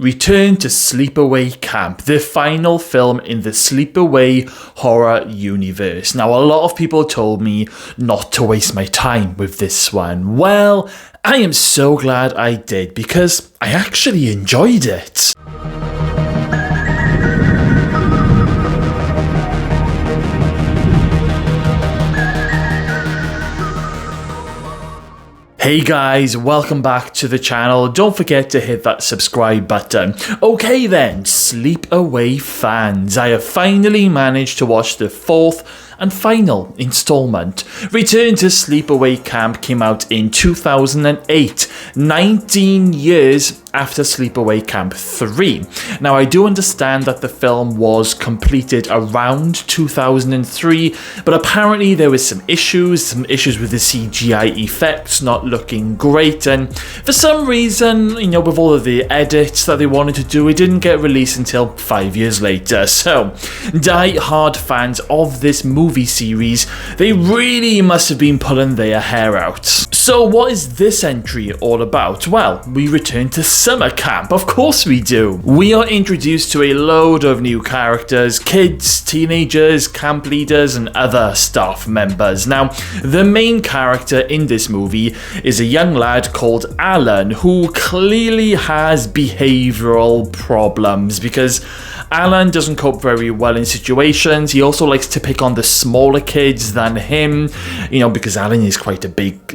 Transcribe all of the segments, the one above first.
Return to Sleepaway Camp, the final film in the Sleepaway horror universe. Now, a lot of people told me not to waste my time with this one. Well, I am so glad I did because I actually enjoyed it. Hey guys, welcome back to the channel. Don't forget to hit that subscribe button. Okay then, Sleepaway fans, I have finally managed to watch the fourth and final installment. Return to Sleepaway Camp came out in 2008, 19 years after Sleepaway Camp 3. Now, I do understand that the film was completed around 2003, but apparently there was some issues with the CGI effects not looking great, and for some reason, with all of the edits that they wanted to do, it didn't get released until 5 years later. So, die-hard fans of this movie series, they really must have been pulling their hair out. So what is this entry all about? Well, we return to summer camp, of course we do. We are introduced to a load of new characters, kids, teenagers, camp leaders, and other staff members. Now, the main character in this movie is a young lad called Alan, who clearly has behavioral problems because Alan doesn't cope very well in situations. He also likes to pick on the smaller kids than him, because Alan is quite a big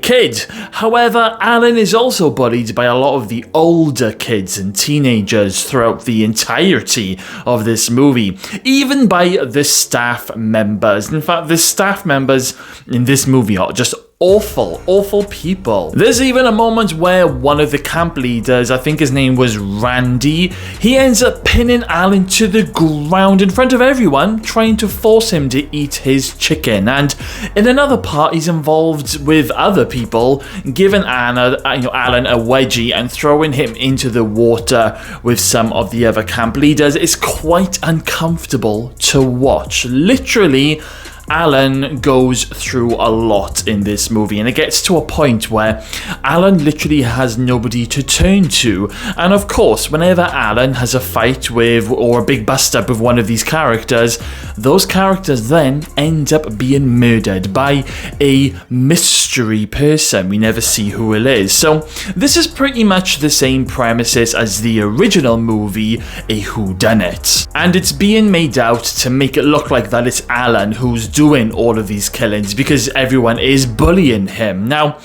kid. However, Alan is also bullied by a lot of the older kids and teenagers throughout the entirety of this movie, even by the staff members. In fact, the staff members in this movie are just awful people. There's even a moment where one of the camp leaders, I think his name was Randy, he ends up pinning Alan to the ground in front of everyone, trying to force him to eat his chicken. And in another part, he's involved with other people, giving Alan a wedgie and throwing him into the water with some of the other camp leaders. It's quite uncomfortable to watch. Literally, Alan goes through a lot in this movie, and it gets to a point where Alan literally has nobody to turn to. And of course, whenever Alan has a fight with or a big bust up with one of these characters, those characters then end up being murdered by a mystery person. We never see who it is. So this is pretty much the same premises as the original movie, A Whodunit. And it's being made out to make it look like that it's Alan who's doing all of these killings because everyone is bullying him. Now,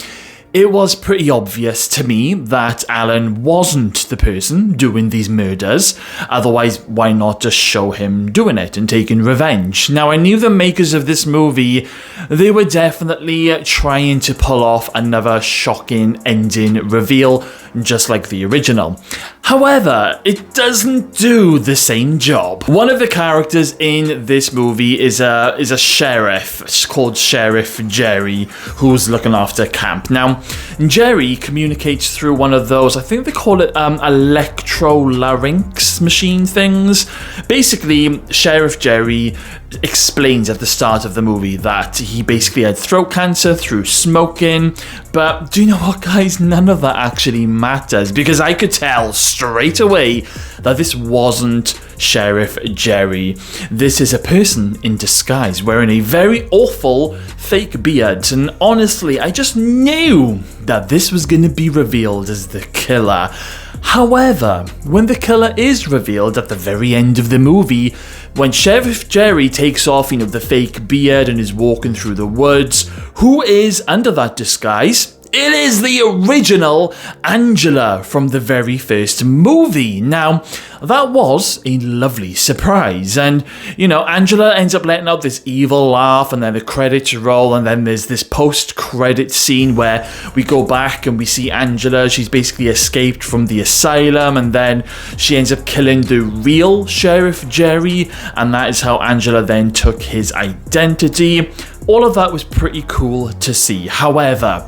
it was pretty obvious to me that Alan wasn't the person doing these murders. Otherwise, why not just show him doing it and taking revenge? Now, I knew the makers of this movie, they were definitely trying to pull off another shocking ending reveal, just like the original. However, it doesn't do the same job. One of the characters in this movie is a sheriff. It's called Sheriff Jerry, who's looking after camp. Now, Jerry communicates through one of those, I think they call it electrolarynx machine things. Basically, Sheriff Jerry explains at the start of the movie that he basically had throat cancer through smoking. But do you know what, guys? None of that actually matters because I could tell straight away that this wasn't Sheriff Jerry. This is a person in disguise wearing a very awful fake beard, and honestly, I just knew that this was going to be revealed as the killer. However, when the killer is revealed at the very end of the movie, when Sheriff Jerry takes off, the fake beard and is walking through the woods, who is under that disguise? It is the original Angela from the very first movie. Now, that was a lovely surprise. And, Angela ends up letting out this evil laugh, and then the credits roll, and then there's this post-credit scene where we go back and we see Angela. She's basically escaped from the asylum, and then she ends up killing the real Sheriff Jerry, and that is how Angela then took his identity. All of that was pretty cool to see. However,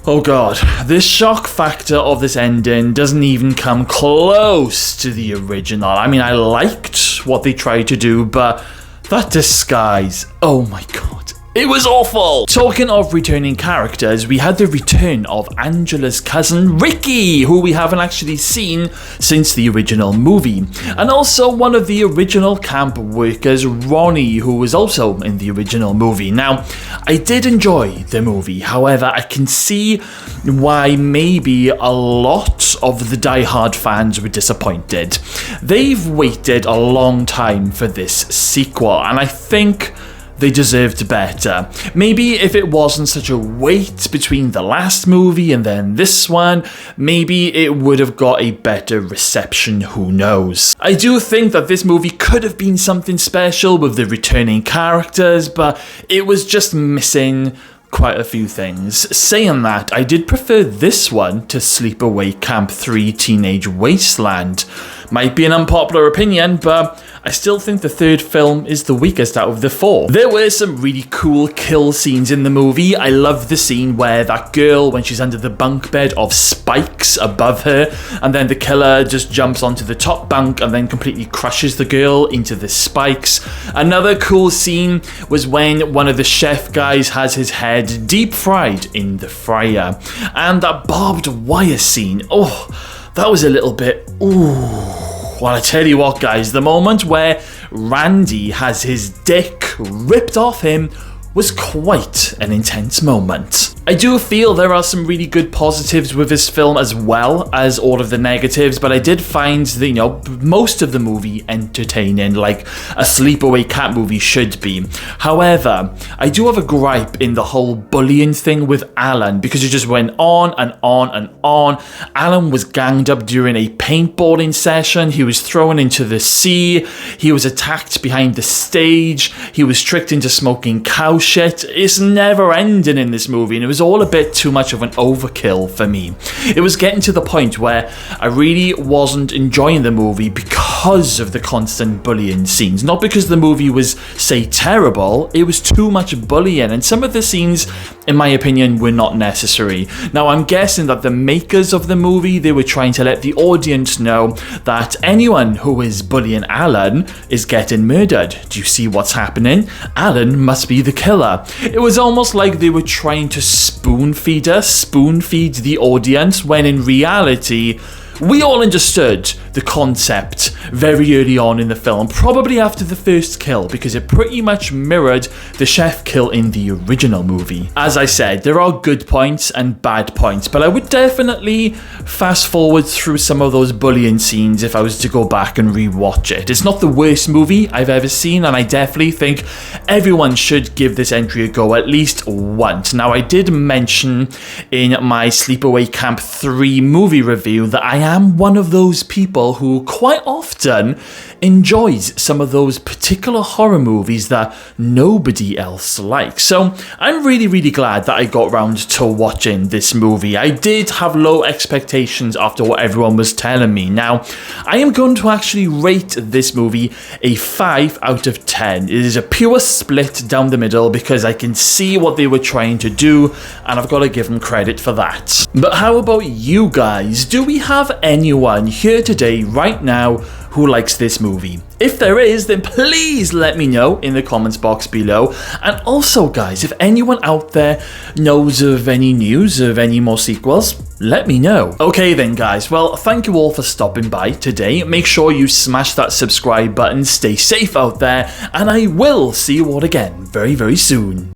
oh god, this shock factor of this ending doesn't even come close to the original. I mean, I liked what they tried to do, but that disguise, oh my god, It was awful! Talking of returning characters, we had the return of Angela's cousin Ricky, who we haven't actually seen since the original movie. And also one of the original camp workers, Ronnie, who was also in the original movie. Now, I did enjoy the movie, however, I can see why maybe a lot of the die-hard fans were disappointed. They've waited a long time for this sequel, and I think they deserved better. Maybe if it wasn't such a wait between the last movie and then this one, maybe it would have got a better reception, who knows. I do think that this movie could have been something special with the returning characters, but it was just missing quite a few things. Saying that, I did prefer this one to Sleepaway Camp 3 Teenage Wasteland. Might be an unpopular opinion, but I still think the third film is the weakest out of the four. There were some really cool kill scenes in the movie. I love the scene where that girl, when she's under the bunk bed of spikes above her, and then the killer just jumps onto the top bunk and then completely crushes the girl into the spikes. Another cool scene was when one of the chef guys has his head deep fried in the fryer. And that barbed wire scene, oh, that was a little bit, ooh. Well, I tell you what, guys, the moment where Randy has his dick ripped off him was quite an intense moment. I do feel there are some really good positives with this film as well as all of the negatives, but I did find the, most of the movie entertaining, like a Sleepaway Camp movie should be. However, I do have a gripe in the whole bullying thing with Alan, because it just went on and on and on. Alan was ganged up during a paintballing session, he was thrown into the sea, he was attacked behind the stage, he was tricked into smoking cow shit. It's never ending in this movie, and it was all a bit too much of an overkill for me. It was getting to the point where I really wasn't enjoying the movie because of the constant bullying scenes. Not because the movie was, say, terrible, it was too much bullying, and some of the scenes, in my opinion, were not necessary. Now, I'm guessing that the makers of the movie, they were trying to let the audience know that anyone who is bullying Alan is getting murdered. Do you see what's happening? Alan must be the killer. It was almost like they were trying to spoon feed the audience, when in reality, we all understood the concept very early on in the film, probably after the first kill, because it pretty much mirrored the chef kill in the original movie. As I said, there are good points and bad points, but I would definitely fast forward through some of those bullying scenes if I was to go back and rewatch it. It's not the worst movie I've ever seen, and I definitely think everyone should give this entry a go at least once. Now, I did mention in my Sleepaway Camp 3 movie review that I am one of those people who quite often enjoys some of those particular horror movies that nobody else likes. So I'm really glad that I got round to watching this movie. I did have low expectations after what everyone was telling me. Now, I am going to actually rate this movie a 5 out of 10. It is a pure split down the middle because I can see what they were trying to do, and I've got to give them credit for that. But how about you guys? Do we have anyone here today, right now, who likes this movie? If there is, then please let me know in the comments box below. And also, guys, if anyone out there knows of any news of any more sequels, let me know. Okay then, guys, well, thank you all for stopping by today. Make sure you smash that subscribe button, stay safe out there, and I will see you all again very soon.